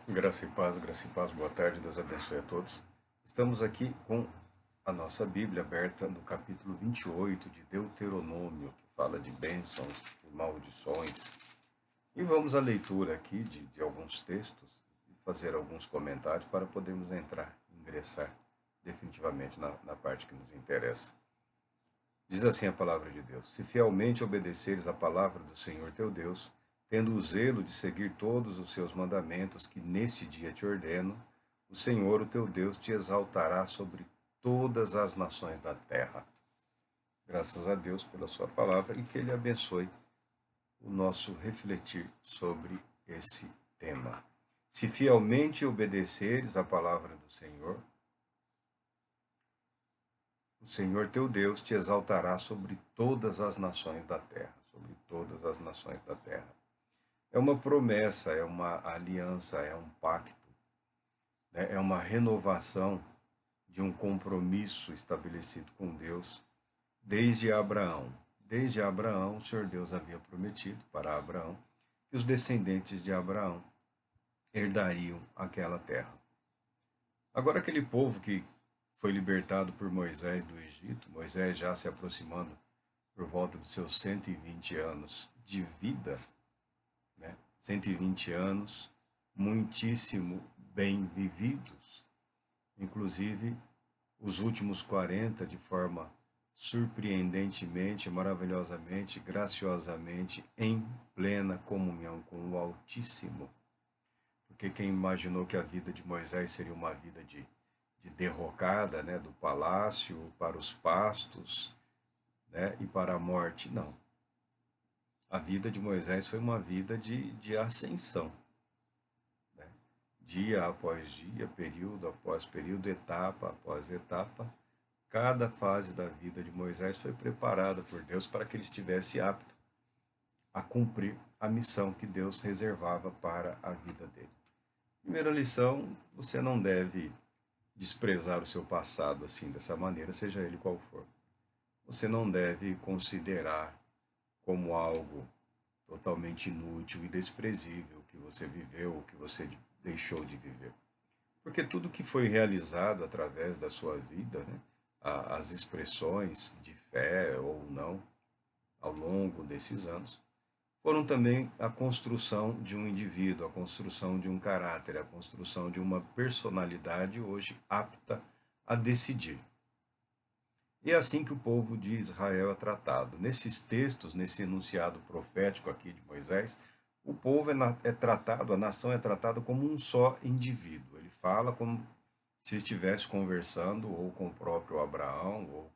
Graça e paz, boa tarde, Deus abençoe a todos. Estamos aqui com a nossa Bíblia aberta no capítulo 28 de Deuteronômio, que fala de bênçãos e maldições. E vamos à leitura aqui de alguns textos e fazer alguns comentários para podermos ingressar definitivamente na parte que nos interessa. Diz assim a palavra de Deus: Se fielmente obedeceres a palavra do Senhor teu Deus, tendo o zelo de seguir todos os seus mandamentos que neste dia te ordeno, o Senhor, o teu Deus, te exaltará sobre todas as nações da terra. Graças a Deus pela sua palavra e que Ele abençoe o nosso refletir sobre esse tema. Se fielmente obedeceres a palavra do Senhor, o Senhor teu Deus te exaltará sobre todas as nações da terra, sobre todas as nações da terra. É uma promessa, é uma aliança, é um pacto, né? É uma renovação de um compromisso estabelecido com Deus desde Abraão. Desde Abraão, o Senhor Deus havia prometido para Abraão que os descendentes de Abraão herdariam aquela terra. Agora, aquele povo que foi libertado por Moisés do Egito, Moisés já se aproximando por volta dos seus 120 anos de vida, né? 120 anos muitíssimo bem vividos, inclusive os últimos 40 de forma surpreendentemente, maravilhosamente, graciosamente, em plena comunhão com o Altíssimo. Porque quem imaginou que a vida de Moisés seria uma vida de derrocada, né, do palácio para os pastos, né, e para a morte? Não. A vida de Moisés foi uma vida de ascensão, né? Dia após dia, período após período, etapa após etapa. Cada fase da vida de Moisés foi preparada por Deus para que ele estivesse apto a cumprir a missão que Deus reservava para a vida dele. Primeira lição: você não deve desprezar o seu passado assim, dessa maneira, seja ele qual for. Você não deve considerar como algo totalmente inútil e desprezível o que você viveu, o que você deixou de viver. Porque tudo que foi realizado através da sua vida, né, as expressões de fé ou não ao longo desses anos, foram também a construção de um indivíduo, a construção de um caráter, a construção de uma personalidade hoje apta a decidir. E é assim que o povo de Israel é tratado. Nesses textos, nesse enunciado profético aqui de Moisés, o povo é tratado, a nação é tratada como um só indivíduo. Ele fala como se estivesse conversando ou com o próprio Abraão,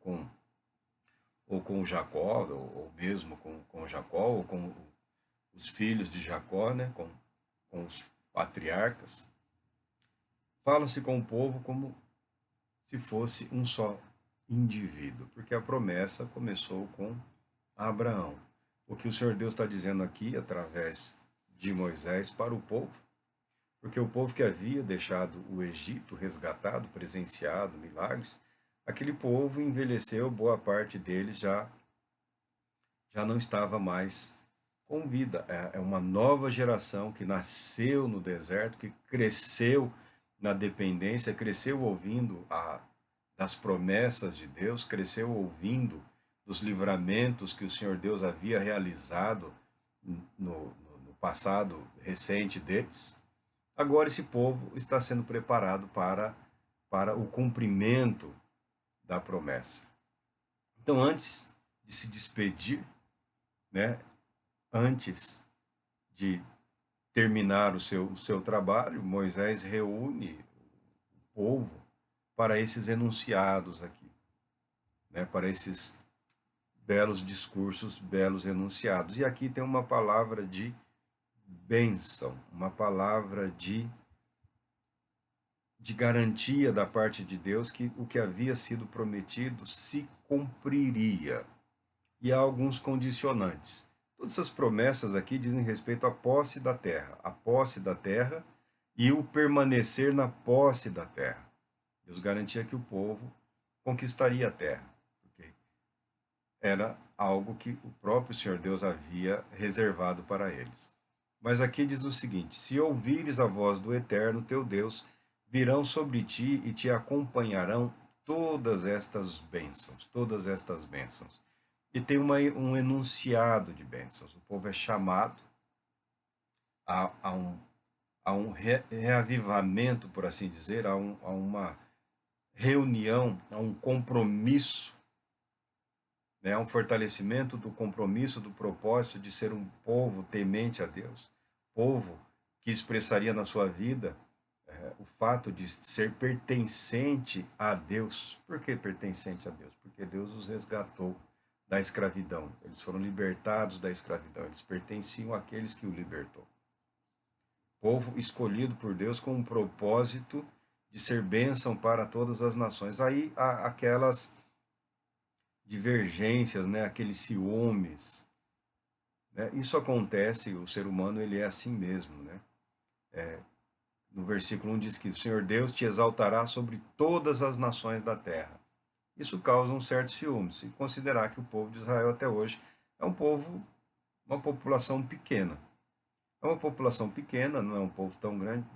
ou com Jacó, ou mesmo com Jacó, ou com os filhos de Jacó, né, com os patriarcas. Fala-se com o povo como se fosse um só indivíduo, porque a promessa começou com Abraão. O que o Senhor Deus está dizendo aqui, através de Moisés, para o povo, porque o povo que havia deixado o Egito, resgatado, presenciado milagres, aquele povo envelheceu, boa parte deles já não estava mais com vida. É uma nova geração que nasceu no deserto, que cresceu na dependência, cresceu ouvindo das promessas de Deus, cresceu ouvindo dos livramentos que o Senhor Deus havia realizado no passado recente deles. Agora esse povo está sendo preparado para o cumprimento da promessa. Então, antes de se despedir, né, antes de terminar o seu trabalho, Moisés reúne o povo para esses enunciados aqui, né, para esses belos discursos, belos enunciados. E aqui tem uma palavra de bênção, uma palavra de garantia da parte de Deus que o que havia sido prometido se cumpriria. E há alguns condicionantes. Todas essas promessas aqui dizem respeito à posse da terra, a posse da terra e o permanecer na posse da terra. Deus garantia que o povo conquistaria a terra, porque era algo que o próprio Senhor Deus havia reservado para eles. Mas aqui diz o seguinte: se ouvires a voz do Eterno teu Deus, virão sobre ti e te acompanharão todas estas bênçãos. E tem um enunciado de bênçãos. O povo é chamado a um reavivamento, por assim dizer, a uma reunião, a um compromisso, né, a um fortalecimento do compromisso, do propósito de ser um povo temente a Deus, povo que expressaria na sua vida o fato de ser pertencente a Deus. Por que pertencente a Deus? Porque Deus os resgatou da escravidão. Eles foram libertados da escravidão. Eles pertenciam àqueles que o libertou. Povo escolhido por Deus com um propósito de ser bênção para todas as nações. Aí há aquelas divergências, né? Aqueles ciúmes, né? Isso acontece, o ser humano ele é assim mesmo, né? No versículo 1 diz que o Senhor Deus te exaltará sobre todas as nações da terra. Isso causa um certo ciúme, se considerar que o povo de Israel até hoje é um povo, uma população pequena. É uma população pequena, não é um povo tão grande.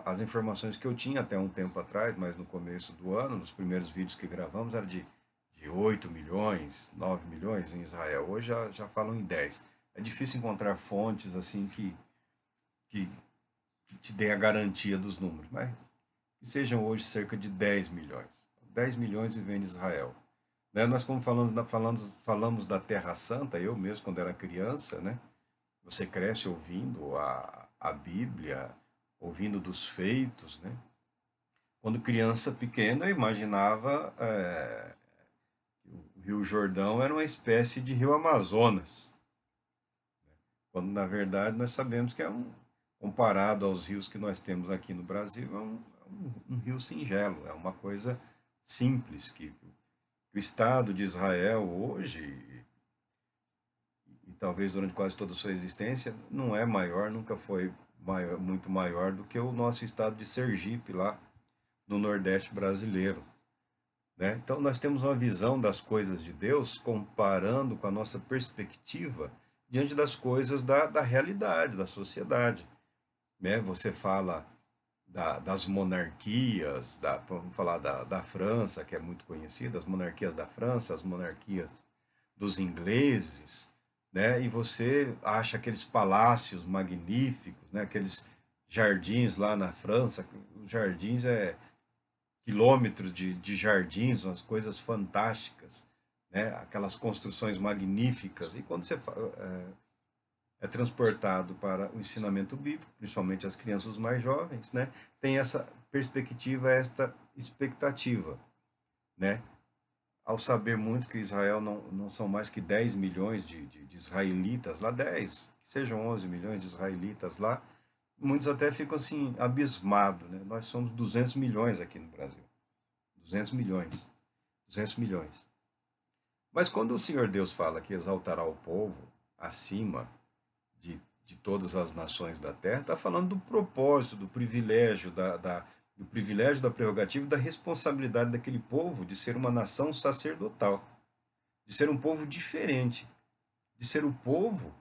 As informações que eu tinha até um tempo atrás, mas no começo do ano, nos primeiros vídeos que gravamos, era de 8 milhões, 9 milhões em Israel. Hoje já falam em 10. É difícil encontrar fontes assim que, que te deem a garantia dos números, mas que sejam hoje cerca de 10 milhões. 10 milhões vivem em Israel. Né? Nós, como falamos da Terra Santa, eu mesmo, quando era criança, né? Você cresce ouvindo a Bíblia, ouvindo dos feitos, né? Quando criança pequena, eu imaginava que o Rio Jordão era uma espécie de Rio Amazonas, quando na verdade nós sabemos que comparado aos rios que nós temos aqui no Brasil, um rio singelo, é uma coisa simples, que o Estado de Israel hoje, e talvez durante quase toda a sua existência, não é maior, nunca foi maior, muito maior do que o nosso estado de Sergipe, lá no Nordeste brasileiro. Né? Então, nós temos uma visão das coisas de Deus comparando com a nossa perspectiva diante das coisas da realidade, da sociedade. Né? Você fala das monarquias, vamos falar da França, que é muito conhecida, as monarquias da França, as monarquias dos ingleses, né? E você acha aqueles palácios magníficos, né? Aqueles jardins lá na França, os jardins quilômetros de jardins, umas coisas fantásticas, né? Aquelas construções magníficas. E quando você é transportado para o ensinamento bíblico, principalmente as crianças mais jovens, né? Tem essa perspectiva, esta expectativa, né? Ao saber muito que Israel não são mais que 10 milhões de israelitas lá, 10, que sejam 11 milhões de israelitas lá, muitos até ficam assim, abismados, né? Nós somos 200 milhões aqui no Brasil. 200 milhões. 200 milhões. Mas quando o Senhor Deus fala que exaltará o povo acima de todas as nações da terra, está falando do propósito, do privilégio, do privilégio, da prerrogativa e da responsabilidade daquele povo de ser uma nação sacerdotal, de ser um povo diferente, de ser o povo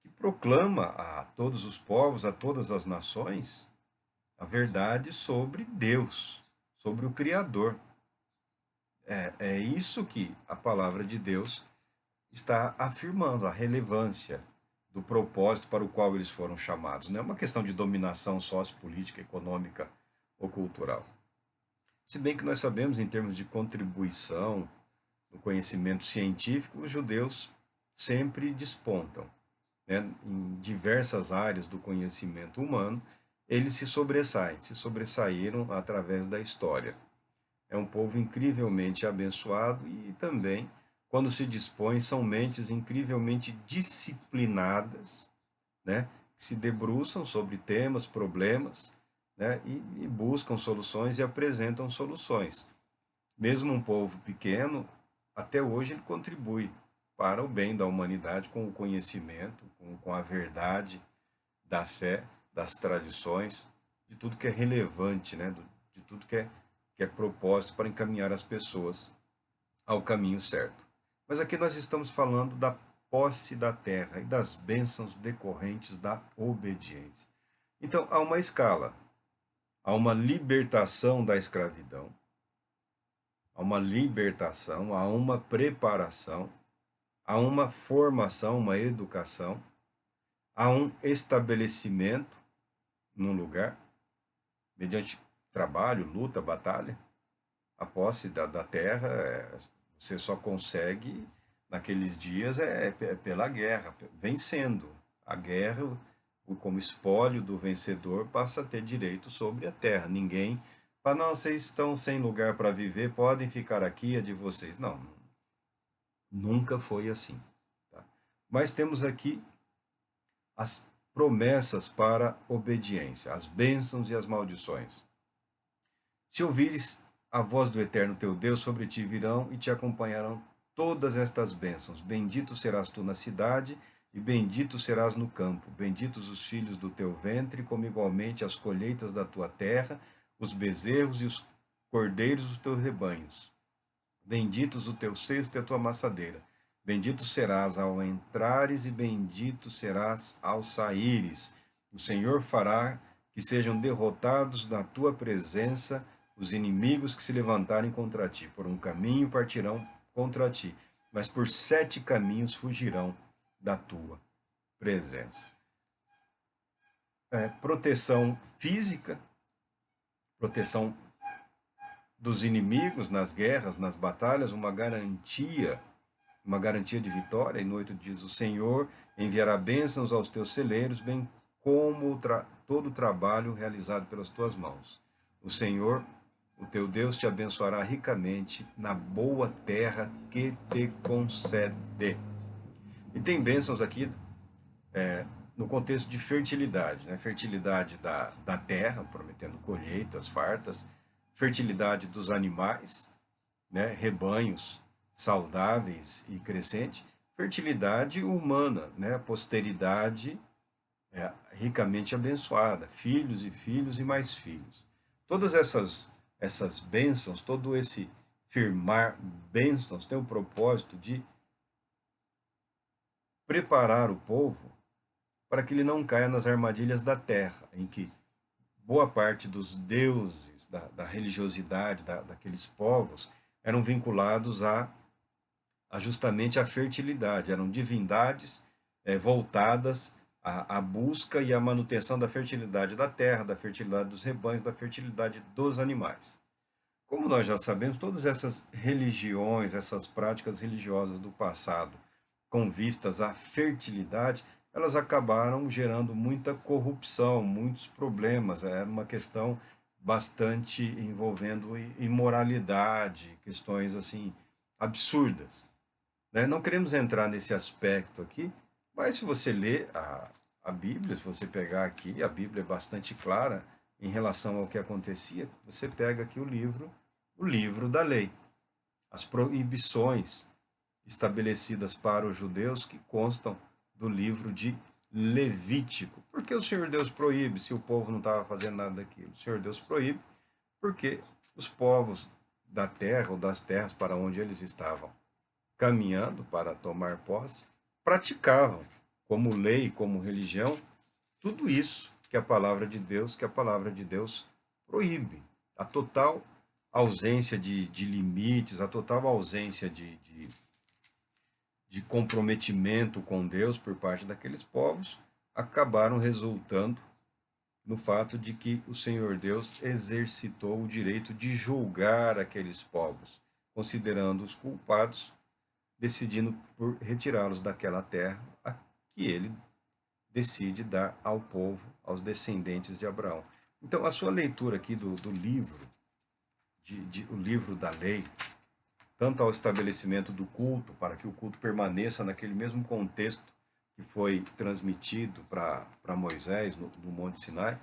que proclama a todos os povos, a todas as nações, a verdade sobre Deus, sobre o Criador. É isso que a palavra de Deus está afirmando, a relevância do propósito para o qual eles foram chamados. Não é uma questão de dominação sociopolítica, econômica ou cultural. Se bem que nós sabemos, em termos de contribuição no conhecimento científico, os judeus sempre despontam. Né? Em diversas áreas do conhecimento humano, eles se sobressaíram através da história. É um povo incrivelmente abençoado e também, quando se dispõe, são mentes incrivelmente disciplinadas, né? Que se debruçam sobre temas, problemas, né? E buscam soluções e apresentam soluções. Mesmo um povo pequeno, até hoje ele contribui para o bem da humanidade com o conhecimento, com a verdade da fé, das tradições, de tudo que é relevante, né? De tudo que é propósito para encaminhar as pessoas ao caminho certo. Mas aqui nós estamos falando da posse da terra e das bênçãos decorrentes da obediência. Então, há uma escala, há uma libertação da escravidão, há uma libertação, há uma preparação, há uma formação, uma educação, há um estabelecimento num lugar, mediante trabalho, luta, batalha. A posse da terra, você só consegue, naqueles dias, pela guerra, vencendo. A guerra, como espólio do vencedor, passa a ter direito sobre a terra. Ninguém fala, não, vocês estão sem lugar para viver, podem ficar aqui, é de vocês. Não, nunca foi assim. Tá? Mas temos aqui as promessas para obediência, as bênçãos e as maldições. Se ouvires a voz do Eterno teu Deus, sobre ti virão e te acompanharão todas estas bênçãos. Bendito serás tu na cidade, e bendito serás no campo. Benditos os filhos do teu ventre, como igualmente as colheitas da tua terra, os bezerros e os cordeiros dos teus rebanhos. Benditos o teu cesto e a tua amassadeira. Bendito serás ao entrares e bendito serás ao saíres. O Senhor fará que sejam derrotados na tua presença os inimigos que se levantarem contra ti. Por um caminho partirão contra ti, mas por 7 caminhos fugirão da tua presença. Proteção física, proteção dos inimigos nas guerras, nas batalhas, uma garantia de vitória. E no 8 diz, o Senhor enviará bênçãos aos teus celeiros, bem como todo o trabalho realizado pelas tuas mãos. O Senhor, o teu Deus, te abençoará ricamente na boa terra que te concede. E tem bênçãos aqui no contexto de fertilidade, né? Fertilidade da terra, prometendo colheitas fartas, fertilidade dos animais, né? Rebanhos saudáveis e crescentes, fertilidade humana, né? Posteridade ricamente abençoada, filhos e filhos e mais filhos. Todas essas bênçãos, todo esse firmar bênçãos tem o propósito de preparar o povo para que ele não caia nas armadilhas da terra, em que boa parte dos deuses, da religiosidade daqueles povos, eram vinculados justamente à fertilidade, eram divindades voltadas à busca e à manutenção da fertilidade da terra, da fertilidade dos rebanhos, da fertilidade dos animais. Como nós já sabemos, todas essas religiões, essas práticas religiosas do passado, com vistas à fertilidade, elas acabaram gerando muita corrupção, muitos problemas. Era uma questão bastante envolvendo imoralidade, questões assim absurdas. Né? Não queremos entrar nesse aspecto aqui, mas se você ler a Bíblia, se você pegar aqui, a Bíblia é bastante clara em relação ao que acontecia. Você pega aqui o livro da lei, as proibições estabelecidas para os judeus que constam do livro de Levítico. Por que o Senhor Deus proíbe se o povo não estava fazendo nada daquilo? O Senhor Deus proíbe porque os povos da terra ou das terras para onde eles estavam caminhando para tomar posse, praticavam como lei, como religião, tudo isso que a palavra de Deus proíbe. A total ausência de limites, a total ausência de comprometimento com Deus por parte daqueles povos, acabaram resultando no fato de que o Senhor Deus exercitou o direito de julgar aqueles povos, considerando-os culpados, decidindo por retirá-los daquela terra que ele decide dar ao povo, aos descendentes de Abraão. Então, a sua leitura aqui do livro, o livro da lei, tanto ao estabelecimento do culto, para que o culto permaneça naquele mesmo contexto que foi transmitido para Moisés no Monte Sinai,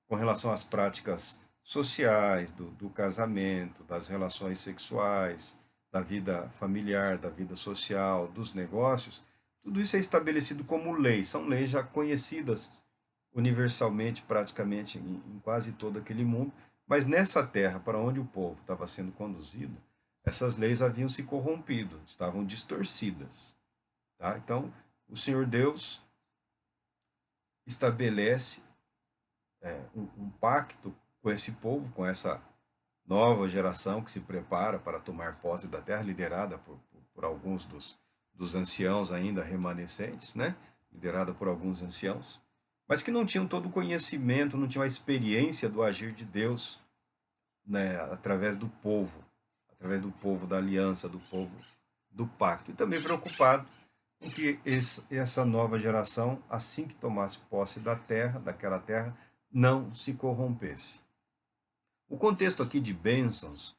com relação às práticas sociais, do casamento, das relações sexuais, da vida familiar, da vida social, dos negócios, tudo isso é estabelecido como lei, são leis já conhecidas universalmente, praticamente em quase todo aquele mundo, mas nessa terra para onde o povo estava sendo conduzido, essas leis haviam se corrompido, estavam distorcidas. Tá? Então, o Senhor Deus estabelece um pacto com esse povo, com essa nova geração que se prepara para tomar posse da terra, liderada por alguns dos anciãos ainda remanescentes, né? Liderada por alguns anciãos, mas que não tinham todo o conhecimento, não tinham a experiência do agir de Deus, né? Através do povo da aliança, do povo do pacto. E também preocupado com que essa nova geração, assim que tomasse posse da terra, daquela terra, não se corrompesse. O contexto aqui de bênçãos,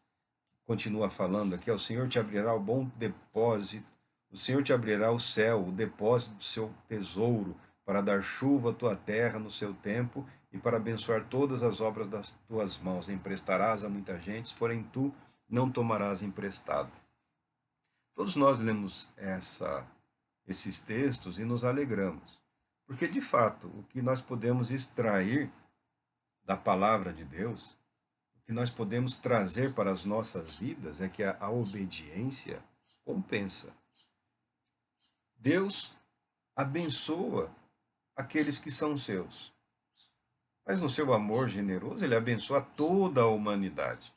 continua falando aqui, o Senhor te abrirá o bom depósito, o Senhor te abrirá o céu, o depósito do seu tesouro, para dar chuva à tua terra no seu tempo e para abençoar todas as obras das tuas mãos. Emprestarás a muita gente, porém tu não tomarás emprestado. Todos nós lemos esses textos e nos alegramos, porque de fato o que nós podemos extrair da palavra de Deus, o que nós podemos trazer para as nossas vidas é que a obediência compensa. Deus abençoa aqueles que são seus, mas no seu amor generoso ele abençoa toda a humanidade.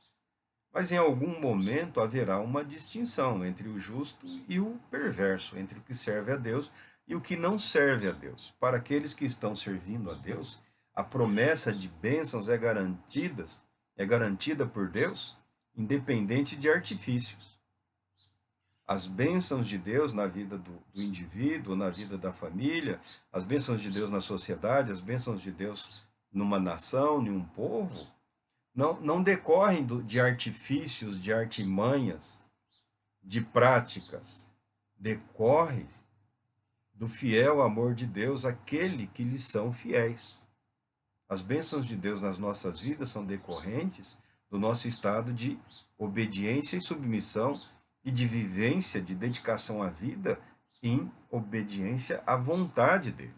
Mas em algum momento haverá uma distinção entre o justo e o perverso, entre o que serve a Deus e o que não serve a Deus. Para aqueles que estão servindo a Deus, a promessa de bênçãos é garantida por Deus, independente de artifícios. As bênçãos de Deus na vida do indivíduo, na vida da família, as bênçãos de Deus na sociedade, as bênçãos de Deus numa nação, em um povo, não decorrem de artifícios, de artimanhas, de práticas. Decorre do fiel amor de Deus àquele que lhes são fiéis. As bênçãos de Deus nas nossas vidas são decorrentes do nosso estado de obediência e submissão e de vivência, de dedicação à vida em obediência à vontade dele.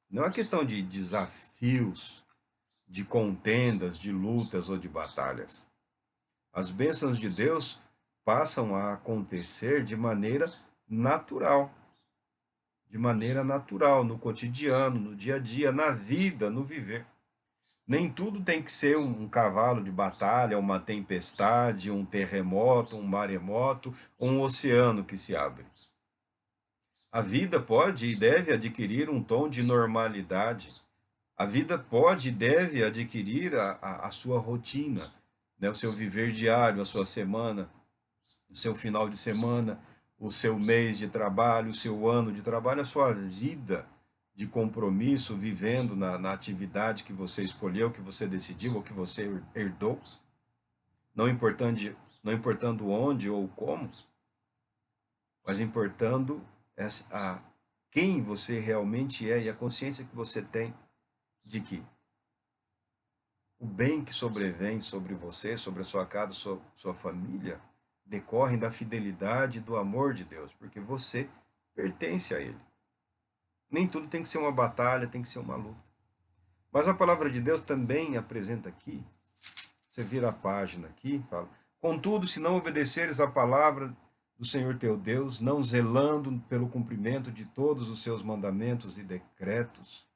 Não é uma questão de desafios, de contendas, de lutas ou de batalhas. As bênçãos de Deus passam a acontecer de maneira natural, no cotidiano, no dia a dia, na vida, no viver. Nem tudo tem que ser um cavalo de batalha, uma tempestade, um terremoto, um maremoto, ou um oceano que se abre. A vida pode e deve adquirir um tom de normalidade. A vida pode e deve adquirir a sua rotina, né? O seu viver diário, a sua semana, o seu final de semana, o seu mês de trabalho, o seu ano de trabalho, a sua vida de compromisso, vivendo na atividade que você escolheu, que você decidiu ou que você herdou, não importando onde ou como, mas importando a quem você realmente é e a consciência que você tem de que o bem que sobrevém sobre você, sobre a sua casa, sua família, decorrem da fidelidade e do amor de Deus, porque você pertence a Ele. Nem tudo tem que ser uma batalha, tem que ser uma luta. Mas a palavra de Deus também apresenta aqui, você vira a página aqui, fala: contudo, se não obedeceres à palavra do Senhor teu Deus, não zelando pelo cumprimento de todos os seus mandamentos e decretos,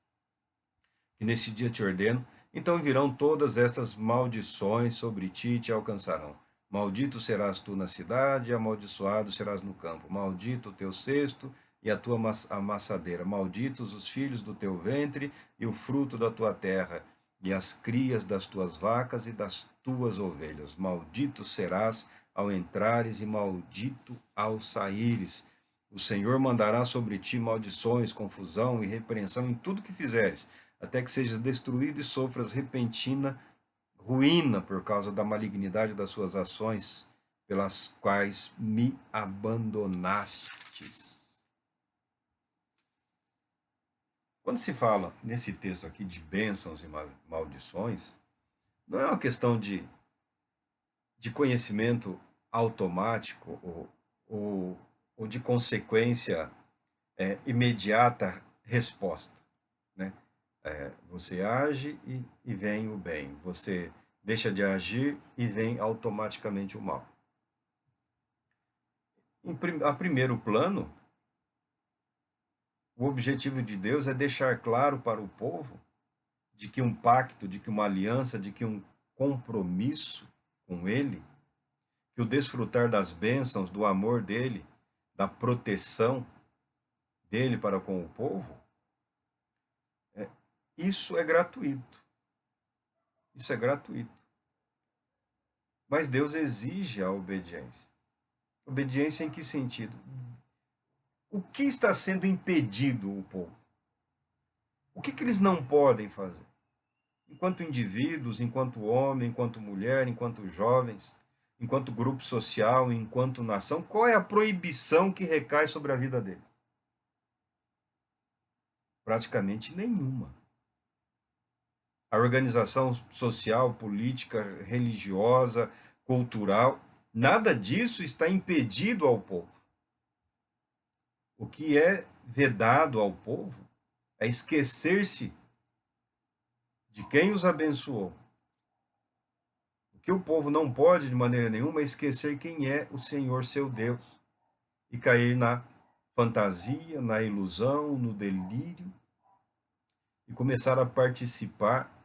que neste dia te ordeno, então virão todas estas maldições sobre ti e te alcançarão. Maldito serás tu na cidade, e amaldiçoado serás no campo. Maldito o teu cesto e a tua amassadeira. Malditos os filhos do teu ventre e o fruto da tua terra, e as crias das tuas vacas e das tuas ovelhas. Maldito serás ao entrares e maldito ao saíres. O Senhor mandará sobre ti maldições, confusão e repreensão em tudo que fizeres, até que sejas destruído e sofras repentina ruína por causa da malignidade das suas ações, pelas quais me abandonastes. Quando se fala nesse texto aqui de bênçãos e maldições, não é uma questão de conhecimento automático ou de consequência imediata resposta, né? Você age e vem o bem. Você deixa de agir e vem automaticamente o mal. A primeiro plano, O objetivo de Deus é deixar claro para o povo de que um pacto, de que uma aliança, de que um compromisso com Ele, que o desfrutar das bênçãos, do amor dele, da proteção dele para com o povo, isso é gratuito. Isso é gratuito. Mas Deus exige a obediência. Obediência em que sentido? O que está sendo impedido o povo? O que eles não podem fazer? Enquanto indivíduos, enquanto homem, enquanto mulher, enquanto jovens, enquanto grupo social, enquanto nação, qual é a proibição que recai sobre a vida deles? Praticamente nenhuma. A organização social, política, religiosa, cultural, nada disso está impedido ao povo. O que é vedado ao povo é esquecer-se de quem os abençoou. O que o povo não pode, de maneira nenhuma, é esquecer quem é o Senhor seu Deus e cair na fantasia, na ilusão, no delírio e começar a participar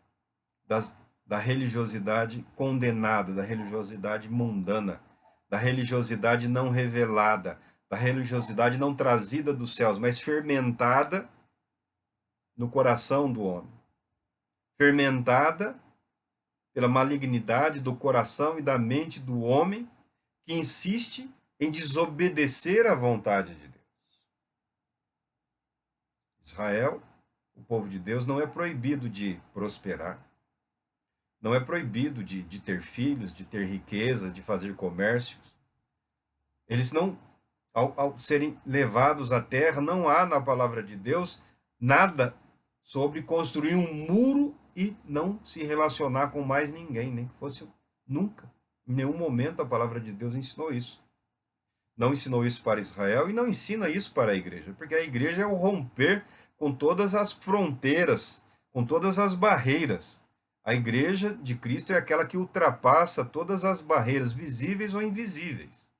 da religiosidade condenada, da religiosidade mundana, da religiosidade não revelada, da religiosidade não trazida dos céus, mas fermentada no coração do homem. Fermentada pela malignidade do coração e da mente do homem que insiste em desobedecer à vontade de Deus. Israel, o povo de Deus, não é proibido de prosperar, não é proibido de ter filhos, de ter riquezas, de fazer comércios. Eles não, ao serem levados à terra, não há na palavra de Deus nada sobre construir um muro e não se relacionar com mais ninguém, nem que fosse nunca. Em nenhum momento a palavra de Deus ensinou isso. Não ensinou isso para Israel e não ensina isso para a igreja, porque a igreja é o romper com todas as fronteiras, com todas as barreiras. A igreja de Cristo é aquela que ultrapassa todas as barreiras visíveis ou invisíveis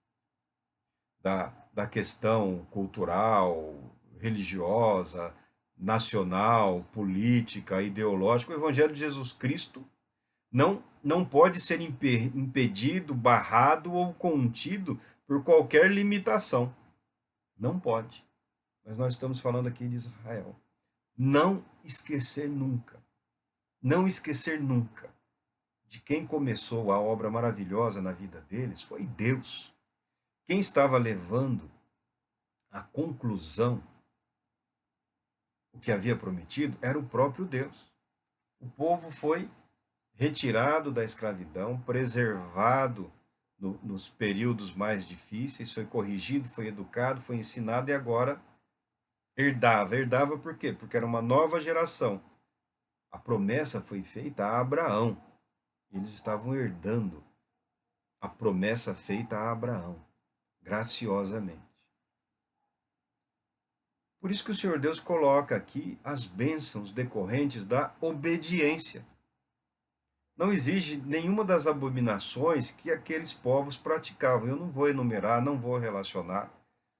da questão cultural, religiosa, nacional, política, ideológica. O Evangelho de Jesus Cristo não pode ser impedido, barrado ou contido por qualquer limitação. Não pode. Mas nós estamos falando aqui de Israel. Não esquecer nunca. Não esquecer nunca de quem começou a obra maravilhosa na vida deles foi Deus. Quem estava levando à conclusão o que havia prometido era o próprio Deus. O povo foi retirado da escravidão, preservado nos períodos mais difíceis, foi corrigido, foi educado, foi ensinado e agora herdava. Herdava por quê? Porque era uma nova geração. A promessa foi feita a Abraão. Eles estavam herdando a promessa feita a Abraão, graciosamente. Por isso que o Senhor Deus coloca aqui as bênçãos decorrentes da obediência. Não exige nenhuma das abominações que aqueles povos praticavam. Eu não vou enumerar, não vou relacionar.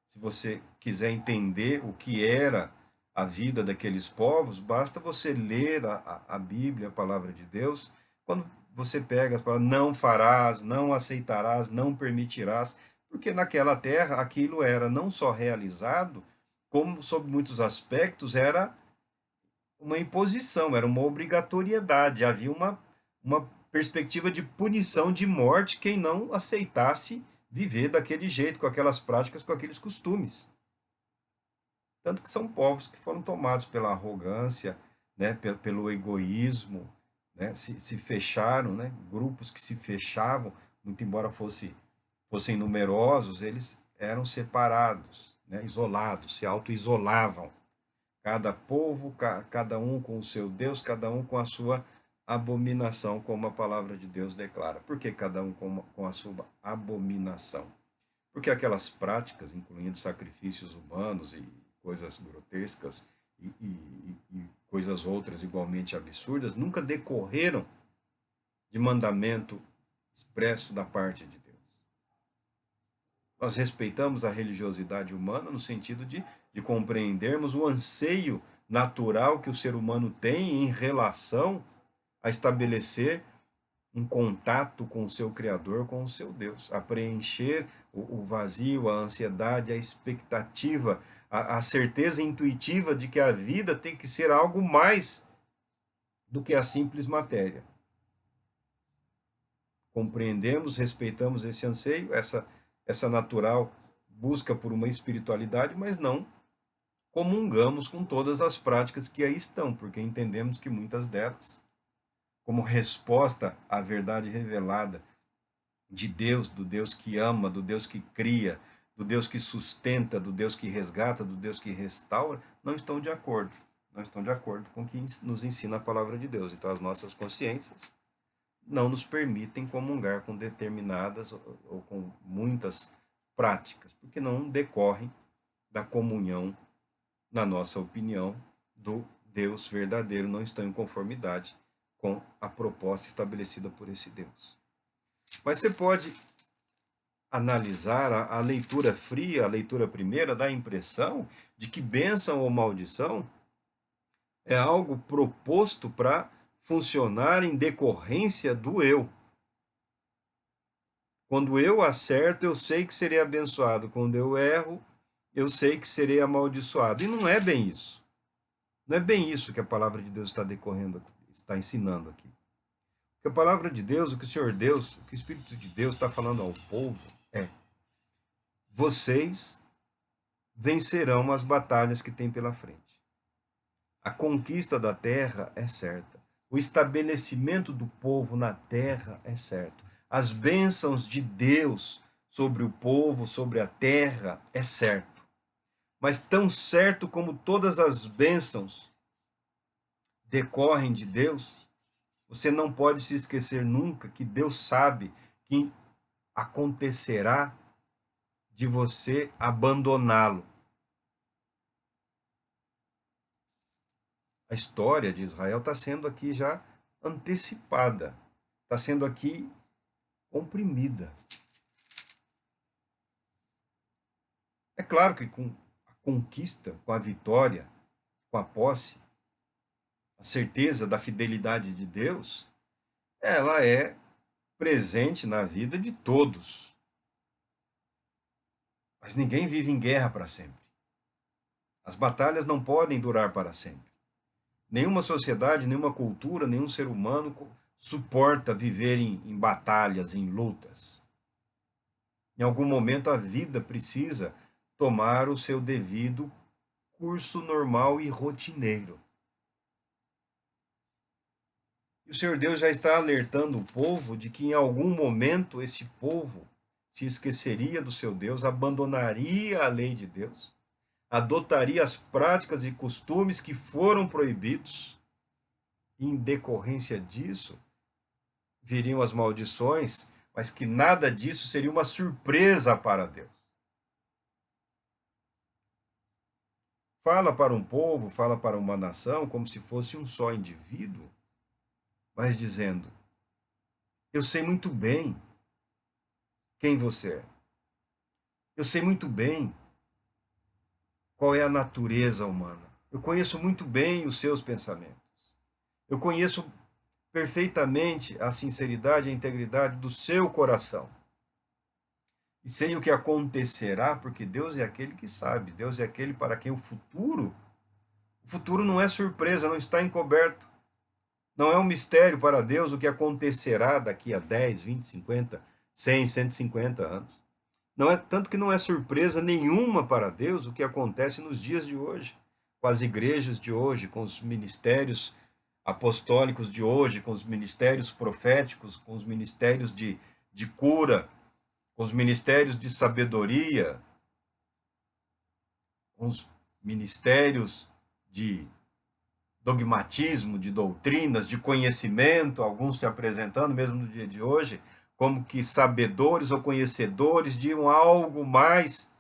Se você quiser entender o que era a vida daqueles povos, basta você ler a Bíblia, a palavra de Deus. Quando você pega as palavras, não farás, não aceitarás, não permitirás, porque naquela terra aquilo era não só realizado, como sob muitos aspectos era uma imposição, era uma obrigatoriedade, havia uma perspectiva de punição, de morte, quem não aceitasse viver daquele jeito, com aquelas práticas, com aqueles costumes. Tanto que são povos que foram tomados pela arrogância, né, pelo egoísmo, né, se fecharam, né, grupos que se fechavam, muito embora fossem numerosos, eles eram separados, né, isolados, se auto-isolavam. Cada povo, cada um com o seu Deus, cada um com a sua abominação, como a palavra de Deus declara. Por que cada um com a sua abominação? Porque aquelas práticas, incluindo sacrifícios humanos e coisas grotescas e coisas outras igualmente absurdas, nunca decorreram de mandamento expresso da parte de Deus. Nós respeitamos a religiosidade humana no sentido de de compreendermos o anseio natural que o ser humano tem em relação a estabelecer um contato com o seu Criador, com o seu Deus, a preencher o vazio, a ansiedade, a expectativa, a certeza intuitiva de que a vida tem que ser algo mais do que a simples matéria. Compreendemos, respeitamos esse anseio, essa natural busca por uma espiritualidade, mas não comungamos com todas as práticas que aí estão, porque entendemos que muitas delas, como resposta à verdade revelada de Deus, do Deus que ama, do Deus que cria, do Deus que sustenta, do Deus que resgata, do Deus que restaura, não estão de acordo. Não estão de acordo com o que nos ensina a palavra de Deus. Então, as nossas consciências não nos permitem comungar com determinadas ou com muitas práticas, porque não decorrem da comunhão, na nossa opinião, do Deus verdadeiro, não estão em conformidade com a proposta estabelecida por esse Deus. Mas você pode analisar a leitura fria, a leitura primeira, dá a impressão de que bênção ou maldição é algo proposto para funcionar em decorrência do eu. Quando eu acerto, eu sei que serei abençoado. Quando eu erro, eu sei que serei amaldiçoado. E não é bem isso. Não é bem isso que a palavra de Deus está decorrendo, está ensinando aqui. Porque a palavra de Deus, o que o Senhor Deus, o que o Espírito de Deus está falando ao povo é: vocês vencerão as batalhas que tem pela frente. A conquista da terra é certa. O estabelecimento do povo na terra é certo. As bênçãos de Deus sobre o povo, sobre a terra, é certo. Mas tão certo como todas as bênçãos decorrem de Deus, você não pode se esquecer nunca que Deus sabe que acontecerá de você abandoná-lo. A história de Israel está sendo aqui já antecipada, está sendo aqui comprimida. É claro que com a conquista, com a vitória, com a posse, a certeza da fidelidade de Deus, ela é presente na vida de todos. Mas ninguém vive em guerra para sempre. As batalhas não podem durar para sempre. Nenhuma sociedade, nenhuma cultura, nenhum ser humano suporta viver em batalhas, em lutas. Em algum momento a vida precisa tomar o seu devido curso normal e rotineiro. E o Senhor Deus já está alertando o povo de que em algum momento esse povo se esqueceria do seu Deus, abandonaria a lei de Deus, adotaria as práticas e costumes que foram proibidos, e em decorrência disso viriam as maldições, mas que nada disso seria uma surpresa para Deus. Fala para um povo, fala para uma nação, como se fosse um só indivíduo, mas dizendo: eu sei muito bem quem você é. Eu sei muito bem qual é a natureza humana. Eu conheço muito bem os seus pensamentos. Eu conheço perfeitamente a sinceridade e a integridade do seu coração. E sei o que acontecerá, porque Deus é aquele que sabe. Deus é aquele para quem o futuro não é surpresa, não está encoberto. Não é um mistério para Deus o que acontecerá daqui a 10, 20, 50, 100, 150 anos. Não é tanto que não é surpresa nenhuma para Deus o que acontece nos dias de hoje, com as igrejas de hoje, com os ministérios apostólicos de hoje, com os ministérios proféticos, com os ministérios de cura, com os ministérios de sabedoria, com os ministérios de dogmatismo, de doutrinas, de conhecimento, alguns se apresentando mesmo no dia de hoje, como que sabedores ou conhecedores de algo mais,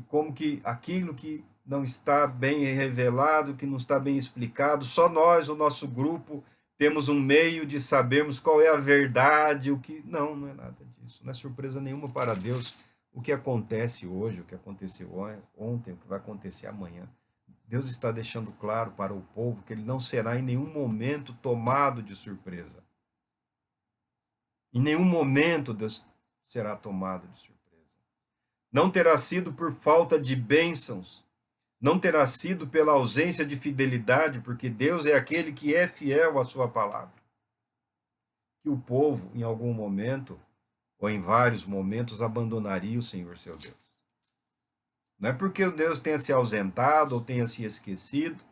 como que aquilo que não está bem revelado, que não está bem explicado, só nós, o nosso grupo, temos um meio de sabermos qual é a verdade, o que... Não é nada disso, não é surpresa nenhuma para Deus o que acontece hoje, o que aconteceu ontem, o que vai acontecer amanhã. Deus está deixando claro para o povo que ele não será em nenhum momento tomado de surpresa. Em nenhum momento Deus será tomado de surpresa. Não terá sido por falta de bênçãos, não terá sido pela ausência de fidelidade, porque Deus é aquele que é fiel à sua palavra. Que o povo, em algum momento, ou em vários momentos, abandonaria o Senhor seu Deus. Não é porque Deus tenha se ausentado, ou tenha se esquecido,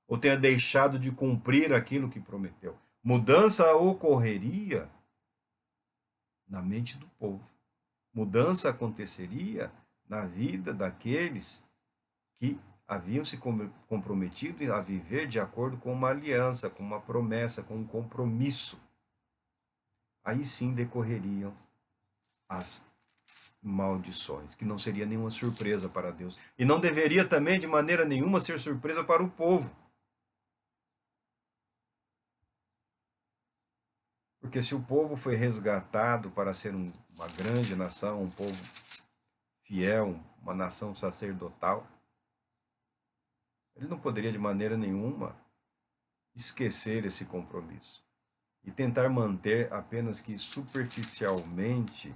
ou tenha deixado de cumprir aquilo que prometeu. Mudança ocorreria na mente do povo. Mudança aconteceria na vida daqueles que haviam se comprometido a viver de acordo com uma aliança, com uma promessa, com um compromisso. Aí sim decorreriam as maldições, que não seria nenhuma surpresa para Deus. E não deveria também, de maneira nenhuma, ser surpresa para o povo. Porque se o povo foi resgatado para ser uma grande nação, um povo fiel, uma nação sacerdotal, ele não poderia de maneira nenhuma esquecer esse compromisso e tentar manter apenas que superficialmente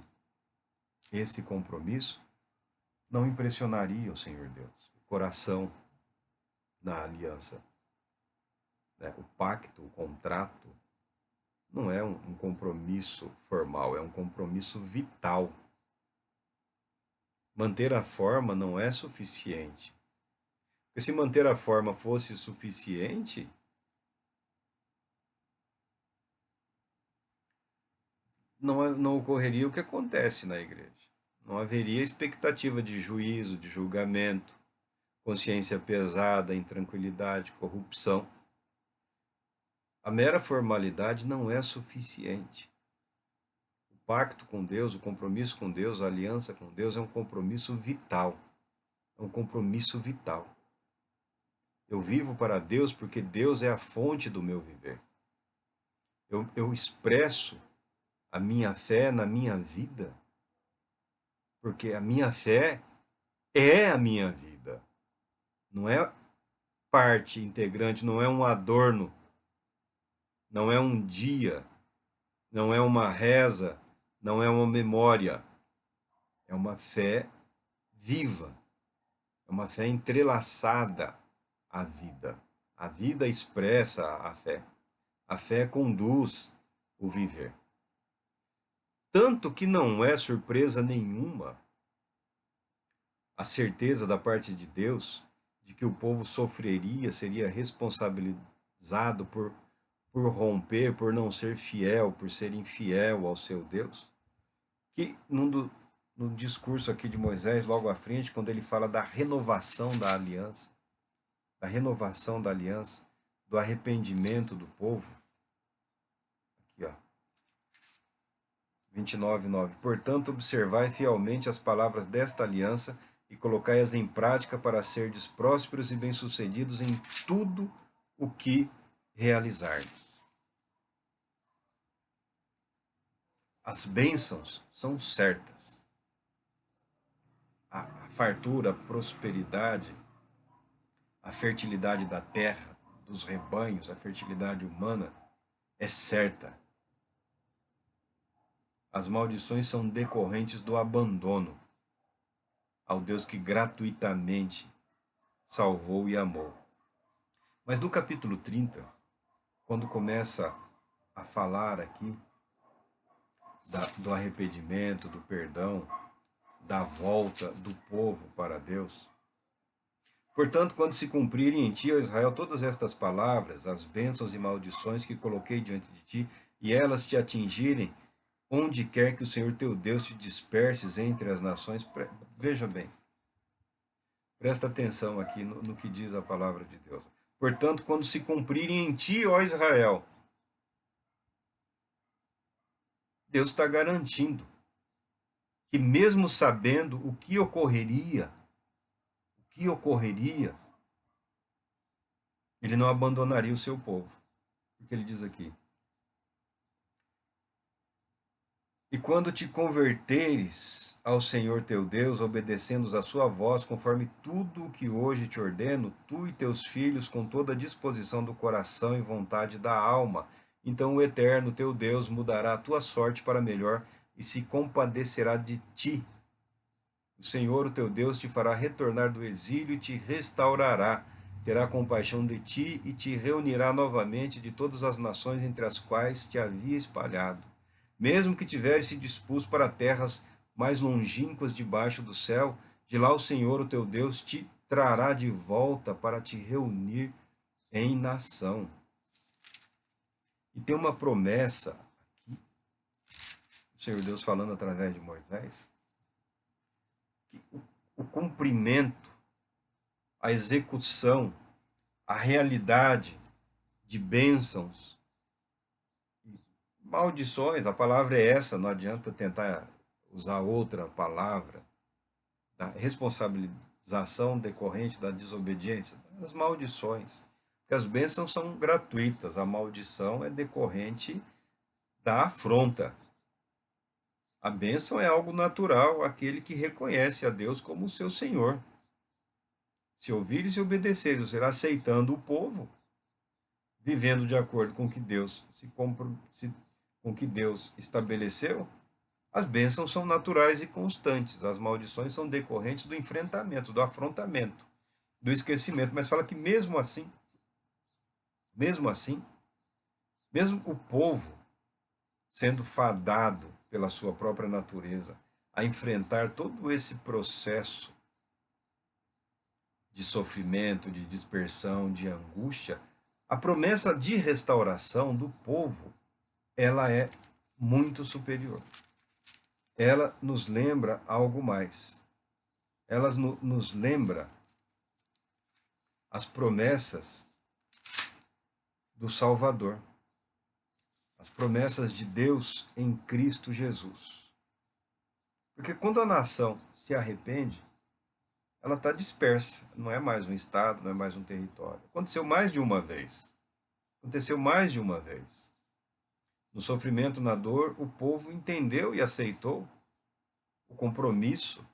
esse compromisso não impressionaria o Senhor Deus, o coração na aliança. Né? O pacto, o contrato, não é um compromisso formal, é um compromisso vital. Manter a forma não é suficiente. Porque se manter a forma fosse suficiente, não ocorreria o que acontece na igreja. Não haveria expectativa de juízo, de julgamento, consciência pesada, intranquilidade, corrupção. A mera formalidade não é suficiente. O pacto com Deus, o compromisso com Deus, a aliança com Deus é um compromisso vital. É um compromisso vital. Eu vivo para Deus porque Deus é a fonte do meu viver. Eu expresso a minha fé na minha vida, porque a minha fé é a minha vida. Não é parte integrante, não é um adorno, não é um dia, não é uma reza, não é uma memória. É uma fé viva, é uma fé entrelaçada à vida. A vida expressa a fé. A fé conduz o viver. Tanto que não é surpresa nenhuma a certeza da parte de Deus de que o povo sofreria, seria responsabilizado por romper, por não ser fiel, por ser infiel ao seu Deus. Que no discurso aqui de Moisés, logo à frente, quando ele fala da renovação da aliança, do arrependimento do povo, aqui ó, 29:9. Portanto, observai fielmente as palavras desta aliança e colocai-as em prática para serdes prósperos e bem-sucedidos em tudo o que realizardes. As bênçãos são certas. A fartura, a prosperidade, a fertilidade da terra, dos rebanhos, a fertilidade humana é certa. As maldições são decorrentes do abandono ao Deus que gratuitamente salvou e amou. Mas no capítulo 30, quando começa a falar aqui do arrependimento, do perdão, da volta do povo para Deus. Portanto, quando se cumprirem em ti, ó Israel, todas estas palavras, as bênçãos e maldições que coloquei diante de ti, e elas te atingirem, onde quer que o Senhor teu Deus te disperses entre as nações, veja bem, presta atenção aqui no que diz a palavra de Deus. Portanto, quando se cumprirem em ti, ó Israel, Deus está garantindo que mesmo sabendo o que ocorreria, ele não abandonaria o seu povo. O que ele diz aqui? E quando te converteres ao Senhor teu Deus, obedecendo a sua voz, conforme tudo o que hoje te ordeno, tu e teus filhos, com toda a disposição do coração e vontade da alma. Então o Eterno teu Deus mudará a tua sorte para melhor e se compadecerá de ti. O Senhor, o teu Deus, te fará retornar do exílio e te restaurará. Terá compaixão de ti e te reunirá novamente de todas as nações entre as quais te havia espalhado. Mesmo que tiveres se disposto para terras mais longínquas debaixo do céu, de lá o Senhor, o teu Deus, te trará de volta para te reunir em nação. E tem uma promessa aqui, o Senhor Deus falando através de Moisés, que o cumprimento, a execução, a realidade de bênçãos, maldições, a palavra é essa, não adianta tentar usar outra palavra, da responsabilização decorrente da desobediência, as maldições. Porque as bênçãos são gratuitas, a maldição é decorrente da afronta. A bênção é algo natural, aquele que reconhece a Deus como seu Senhor. Se ouvires e obedeceres, será aceitando o povo, vivendo de acordo com o que Deus com que Deus estabeleceu. As bênçãos são naturais e constantes, as maldições são decorrentes do enfrentamento, do afrontamento, do esquecimento. Mas fala que mesmo assim, mesmo o povo sendo fadado pela sua própria natureza a enfrentar todo esse processo de sofrimento, de dispersão, de angústia, a promessa de restauração do povo, ela é muito superior. Ela nos lembra algo mais. Ela nos lembra as promessas do Salvador, as promessas de Deus em Cristo Jesus. Porque quando a nação se arrepende, ela está dispersa, não é mais um estado, não é mais um território. Aconteceu mais de uma vez. Aconteceu mais de uma vez. No sofrimento, na dor, o povo entendeu e aceitou o compromisso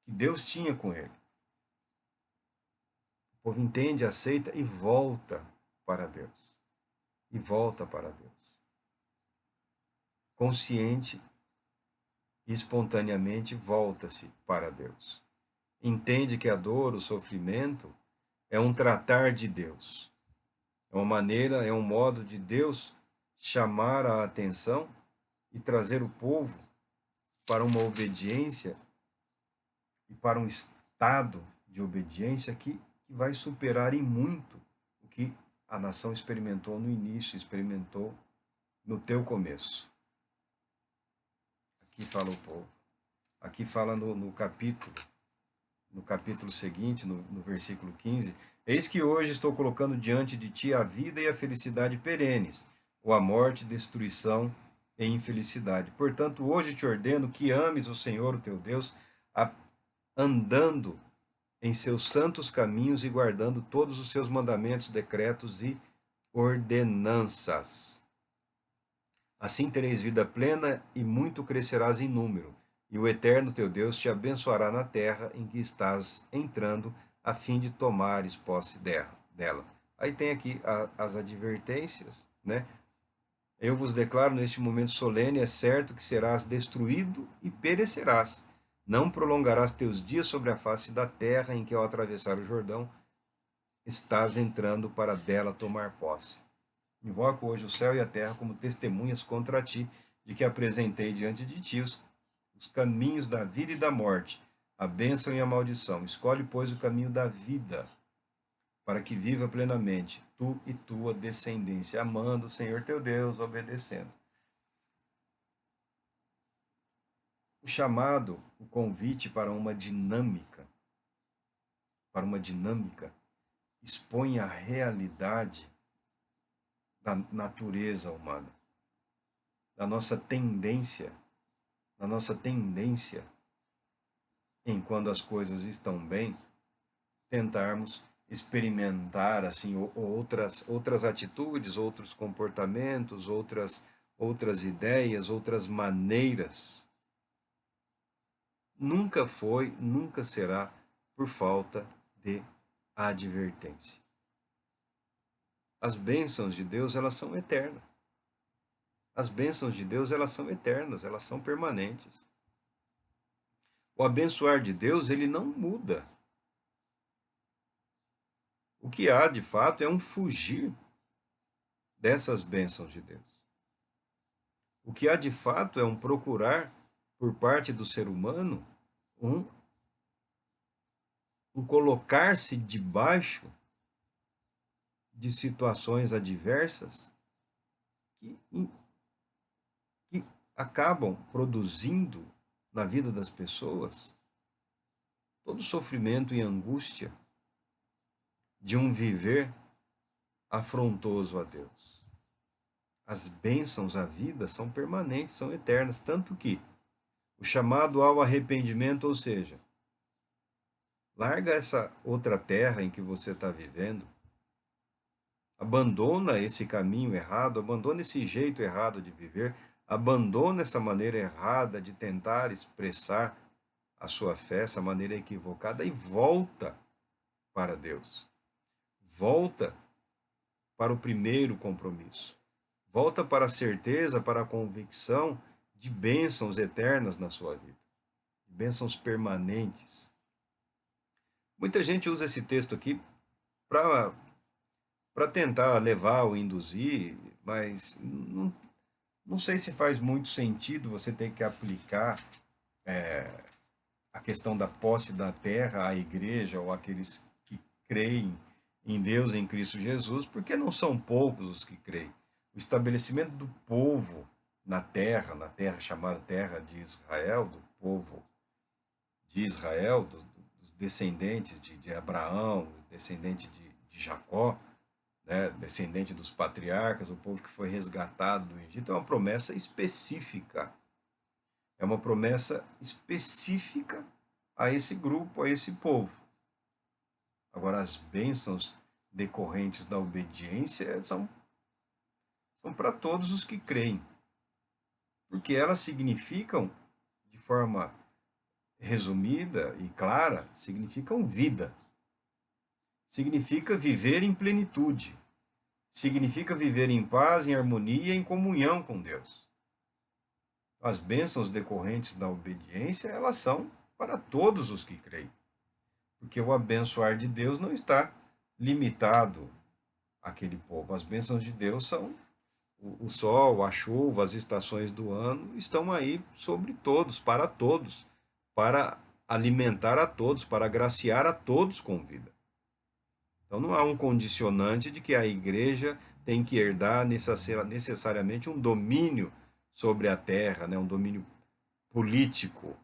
que Deus tinha com ele. O povo entende, aceita e volta para Deus. E volta para Deus. Consciente e espontaneamente volta-se para Deus. Entende que a dor, o sofrimento, é um tratar de Deus. É uma maneira, é um modo de Deus chamar a atenção e trazer o povo para uma obediência e para um estado de obediência que vai superar em muito o que a nação experimentou no início, experimentou no teu começo. Aqui fala o povo. Aqui fala no capítulo seguinte, no versículo 15, eis que hoje estou colocando diante de ti a vida e a felicidade perenes, ou a morte, destruição e infelicidade. Portanto, hoje te ordeno que ames o Senhor, o teu Deus, andando em seus santos caminhos e guardando todos os seus mandamentos, decretos e ordenanças. Assim tereis vida plena e muito crescerás em número. E o Eterno teu Deus te abençoará na terra em que estás entrando, a fim de tomares posse dela. Aí tem aqui as advertências, né? Eu vos declaro neste momento solene, é certo que serás destruído e perecerás. Não prolongarás teus dias sobre a face da terra em que, ao atravessar o Jordão, estás entrando para dela tomar posse. Invoco hoje o céu e a terra como testemunhas contra ti, de que apresentei diante de ti os caminhos da vida e da morte, a bênção e a maldição. Escolhe, pois, o caminho da vida, para que viva plenamente, tu e tua descendência, amando o Senhor teu Deus, obedecendo. O chamado, o convite para uma dinâmica, expõe a realidade da natureza humana, da nossa tendência, em quando as coisas estão bem, tentarmos experimentar assim outras atitudes, outros comportamentos, outras ideias, outras maneiras nunca foi, nunca será por falta de advertência. As bênçãos de Deus, elas são eternas. As bênçãos de Deus, elas são eternas, elas são permanentes. O abençoar de Deus, ele não muda. O que há, de fato, é um fugir dessas bênçãos de Deus. O que há, de fato, é um procurar, por parte do ser humano, um colocar-se debaixo de situações adversas que acabam produzindo na vida das pessoas todo sofrimento e angústia de um viver afrontoso a Deus. As bênçãos à vida são permanentes, são eternas, tanto que o chamado ao arrependimento, ou seja, larga essa outra terra em que você está vivendo, abandona esse caminho errado, abandona esse jeito errado de viver, abandona essa maneira errada de tentar expressar a sua fé, essa maneira equivocada, e volta para Deus. Volta para o primeiro compromisso. Volta para a certeza, para a convicção de bênçãos eternas na sua vida, de bênçãos permanentes. Muita gente usa esse texto aqui para tentar levar ou induzir, mas não sei se faz muito sentido você ter que aplicar a questão da posse da terra à igreja ou àqueles que creem em Deus, em Cristo Jesus, porque não são poucos os que creem. O estabelecimento do povo na terra chamada terra de Israel, do povo de Israel, dos descendentes de Abraão, descendente de Jacó, né, descendente dos patriarcas, o povo que foi resgatado do Egito, é uma promessa específica. É uma promessa específica a esse grupo, a esse povo. Agora, as bênçãos decorrentes da obediência são para todos os que creem, porque elas significam, de forma resumida e clara, significam vida. Significa viver em plenitude. Significa viver em paz, em harmonia, em comunhão com Deus. As bênçãos decorrentes da obediência, elas são para todos os que creem. Porque o abençoar de Deus não está limitado àquele povo. As bênçãos de Deus são o sol, a chuva, as estações do ano, estão aí sobre todos, para alimentar a todos, para agraciar a todos com vida. Então não há um condicionante de que a igreja tem que herdar necessariamente um domínio sobre a terra, né? Um domínio político,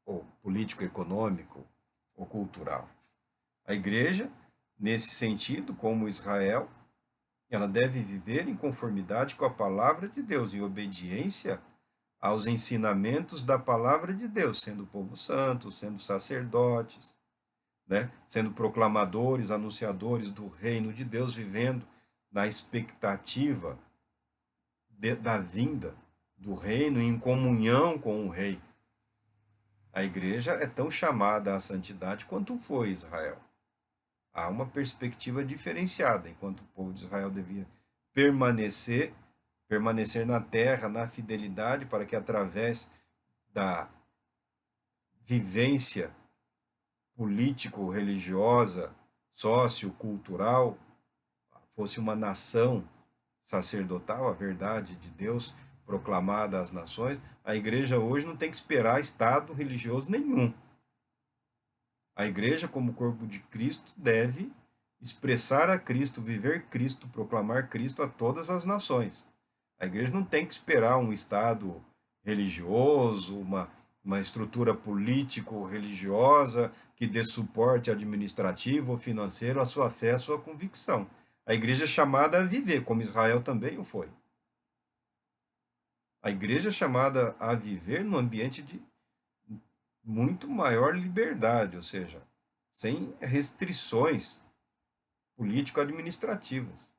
ou político-econômico, ou cultural. A igreja, nesse sentido, como Israel, ela deve viver em conformidade com a palavra de Deus, em obediência aos ensinamentos da palavra de Deus, sendo povo santo, sendo sacerdotes, né? Sendo proclamadores, anunciadores do reino de Deus, vivendo na expectativa da vinda do reino, em comunhão com o rei. A igreja é tão chamada à santidade quanto foi Israel. Há uma perspectiva diferenciada, enquanto o povo de Israel devia permanecer na terra, na fidelidade, para que através da vivência político-religiosa, sociocultural, fosse uma nação sacerdotal, a verdade de Deus proclamada às nações. A igreja hoje não tem que esperar estado religioso nenhum. A igreja, como corpo de Cristo, deve expressar a Cristo, viver Cristo, proclamar Cristo a todas as nações. A igreja não tem que esperar um estado religioso, uma estrutura político-religiosa que dê suporte administrativo ou financeiro à sua fé, à sua convicção. A igreja é chamada a viver, como Israel também o foi. A igreja é chamada a viver num ambiente de muito maior liberdade, ou seja, sem restrições político-administrativas.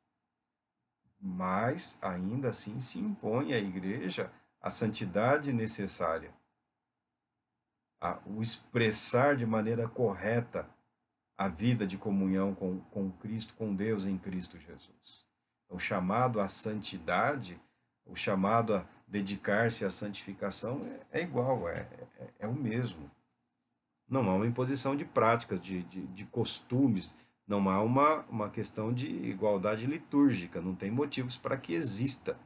Mas, ainda assim, se impõe à igreja a santidade necessária o expressar de maneira correta a vida de comunhão com Cristo, com Deus em Cristo Jesus. O chamado à santidade, o chamado a dedicar-se à santificação é igual, é o mesmo. Não há uma imposição de práticas, de costumes, não há uma questão de igualdade litúrgica, não tem motivos para que exista,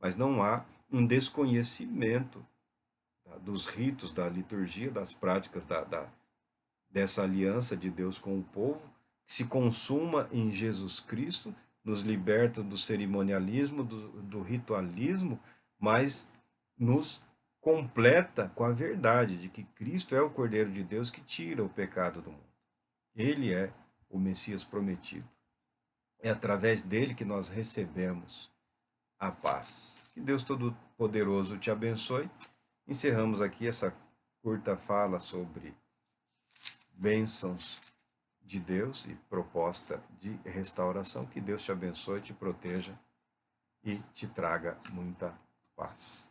mas não há um desconhecimento dos ritos, da liturgia, das práticas dessa aliança de Deus com o povo, que se consuma em Jesus Cristo, nos liberta do cerimonialismo, do ritualismo, mas nos completa com a verdade de que Cristo é o Cordeiro de Deus que tira o pecado do mundo. Ele é o Messias prometido. É através dele que nós recebemos a paz. Que Deus Todo-Poderoso te abençoe. Encerramos aqui essa curta fala sobre bênçãos de Deus e proposta de restauração. Que Deus te abençoe, te proteja e te traga muita paz.